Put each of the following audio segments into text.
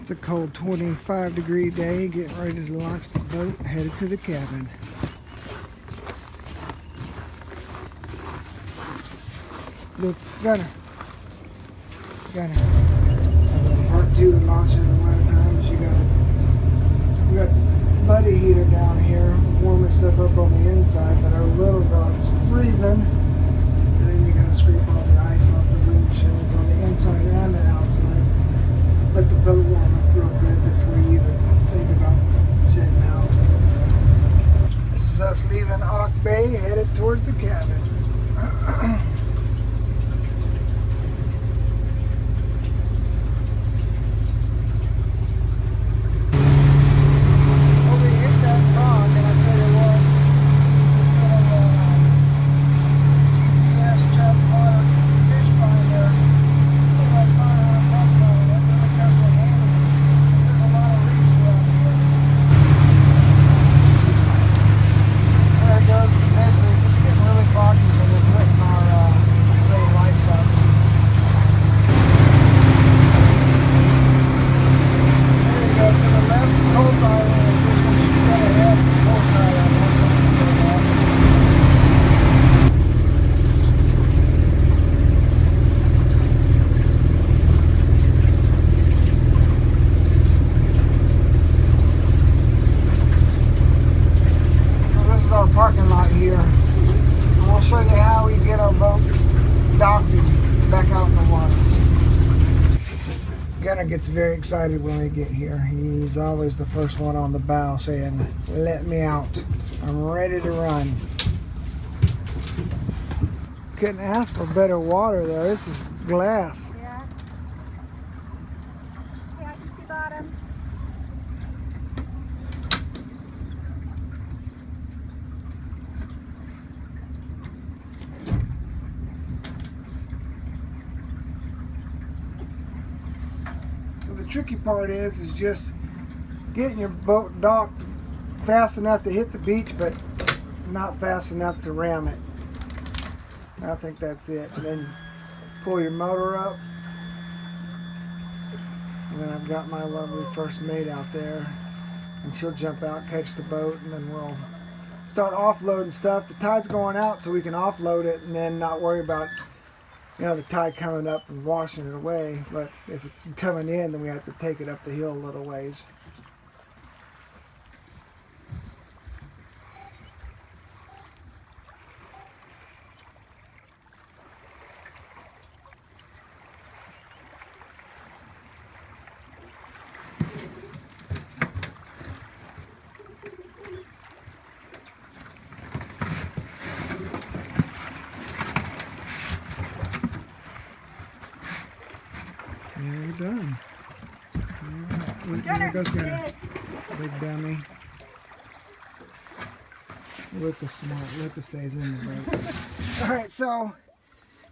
It's a cold 25-degree day, getting ready to launch the boat, headed to the cabin. Look, Gunner. Part 2 of launching in the winter time is we got the buddy heater down here, warming stuff up on the inside, but our little dog's freezing. And then you gotta scrape all the ice off the windshields on the inside and the outside. Let the boat warm up real good before you even think about setting out. This is us leaving Auk Bay, headed towards the cabin. Parking lot here. And we'll show you how we get our boat docked and back out in the water. Gunner gets very excited when we get here. He's always the first one on the bow saying, "Let me out. I'm ready to run." Couldn't ask for better water though. This is glass. Yeah. Yeah, I can see bottom. The tricky part is just getting your boat docked fast enough to hit the beach, but not fast enough to ram it. I think that's it. And then pull your motor up. And then I've got my lovely first mate out there, and she'll jump out, catch the boat, and then we'll start offloading stuff. The tide's going out, so we can offload it and then not worry about the tide coming up and washing it away. But if it's coming in, then we have to take it up the hill a little ways. Yeah, you're done. There goes Gunner. Big dummy. Luca's smart. Luca stays in the boat. Alright, so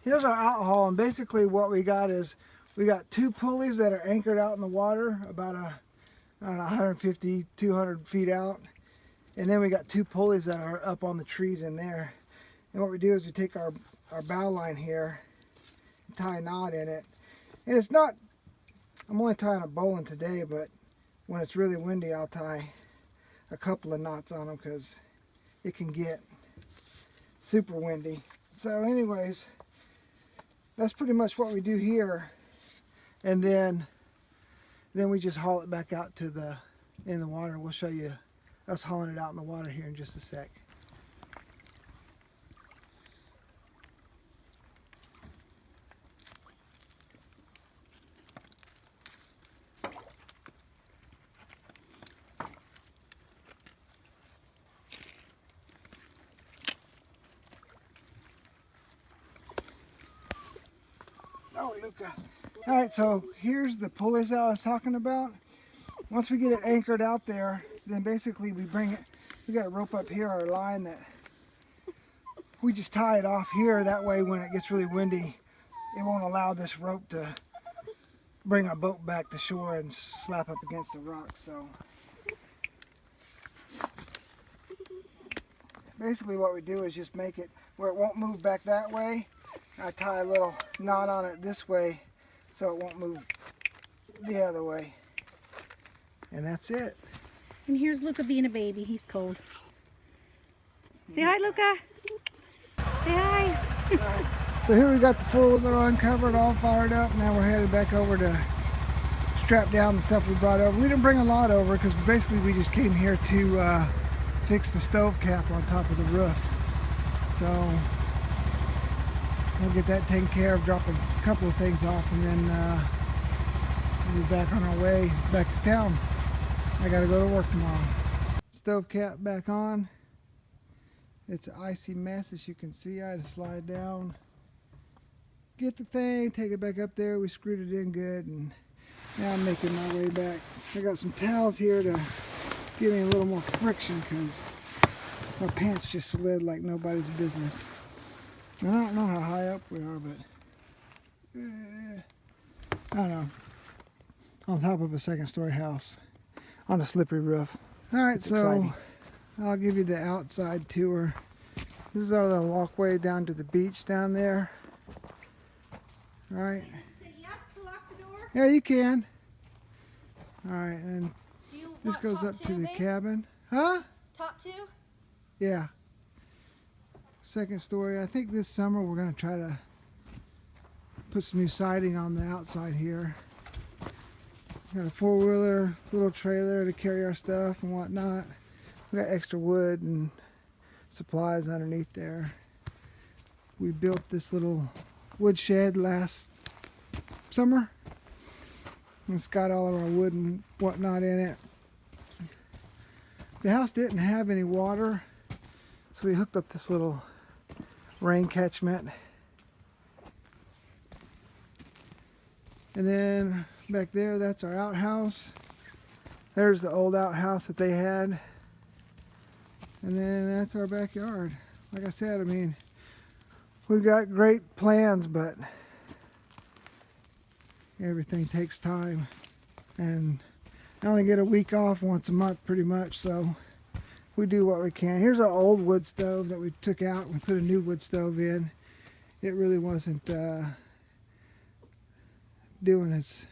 here's our outhaul, and basically what we got is we got 2 pulleys that are anchored out in the water about I don't know, 150, 200 feet out. And then we got 2 pulleys that are up on the trees in there. And what we do is we take our bow line here and tie a knot in it. And it's not, I'm only tying a bowline today, but when it's really windy, I'll tie a couple of knots on them because it can get super windy. So anyways, that's pretty much what we do here. And then we just haul it back out to in the water. We'll show you us hauling it out in the water here in just a sec. Oh, Luca. All right, so here's the pulleys that I was talking about. Once we get it anchored out there, then basically we bring it, we got a rope up here, our line, that we just tie it off here. That way when it gets really windy, it won't allow this rope to bring our boat back to shore and slap up against the rocks. So basically what we do is just make it where it won't move back that way. I tie a little knot on it this way so it won't move the other way. And that's it. And here's Luca being a baby. He's cold. Say hi, Luca. Say hi. So here we got the four-wheeler uncovered, all fired up. Now we're headed back over to strap down the stuff we brought over. We didn't bring a lot over because basically we just came here to fix the stove cap on top of the roof. So we'll get that taken care of, drop a couple of things off, and then we'll be back on our way back to town. I gotta go to work tomorrow. Stove cap back on. It's an icy mess, as you can see. I had to slide down, get the thing, take it back up there. We screwed it in good, and now I'm making my way back. I got some towels here to give me a little more friction because my pants just slid like nobody's business. And I don't know how high up we are, but I don't know. On top of a second-story house on a slippery roof. All right, so exciting. I'll give you the outside tour. This is our little walkway down to the beach down there. All right. Say yes to lock the door? Yeah, you can. All right, and this goes up to the cabin. Huh? Top two? Yeah. Second story. I think this summer we're going to try to put some new siding on the outside here. Got a four-wheeler, little trailer to carry our stuff and whatnot. We got extra wood and supplies underneath there. We built this little wood shed last summer. It's got all of our wood and whatnot in it. The house didn't have any water, so we hooked up this little rain catchment. And then back there, that's our outhouse. There's the old outhouse that they had. And then that's our backyard. Like I said, I mean, we've got great plans, but everything takes time. And I only get a week off once a month pretty much, so we do what we can. Here's our old wood stove that we took out. We put a new wood stove in. It really wasn't doing as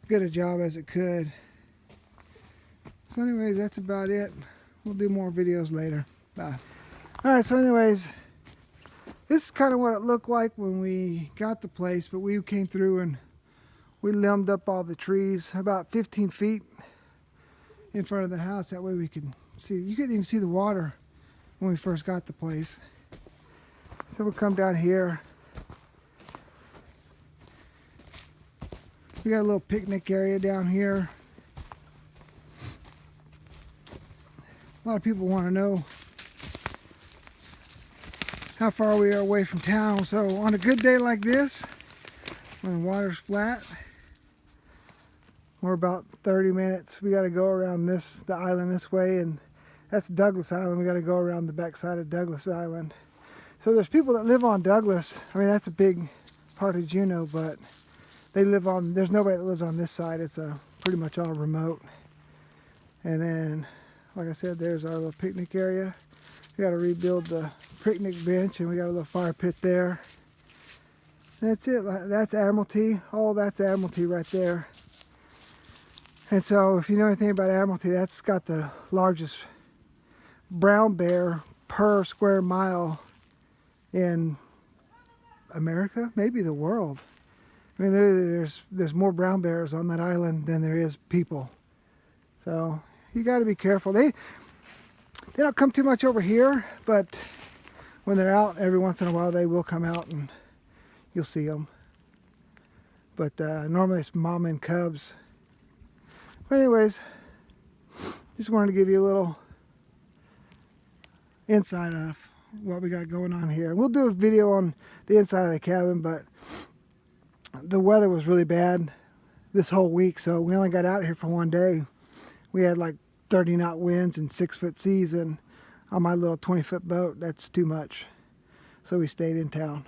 good a job as it could. So anyways, that's about it. We'll do more videos later. Bye. Alright, so anyways, this is kind of what it looked like when we got the place, but we came through and we limbed up all the trees about 15 feet in front of the house. That way we could see. You couldn't even see the water when we first got the place. So we'll come down here. We got a little picnic area down here. A lot of people want to know how far we are away from town. So on a good day like this, when the water's flat, we're about 30 minutes. We got to go around the island this way, and that's Douglas Island. We got to go around the backside of Douglas Island. So there's people that live on Douglas. I mean, that's a big part of Juneau, but they live on, there's nobody that lives on this side. It's pretty much all remote. And then, like I said, there's our little picnic area. We got to rebuild the picnic bench, and we got a little fire pit there. And that's it. That's Admiralty. All that's Admiralty right there. And so if you know anything about Admiralty, that's got the largest brown bear per square mile in America, maybe the world. I mean, there's more brown bears on that island than there is people. So you got to be careful. They don't come too much over here, but when they're out, every once in a while they will come out and you'll see them. But normally it's mama and cubs. But anyways, just wanted to give you a little insight of what we got going on here. We'll do a video on the inside of the cabin, but the weather was really bad this whole week, so we only got out here for one day. We had like 30-knot winds and 6-foot seas, and on my little 20-foot boat, that's too much. So we stayed in town.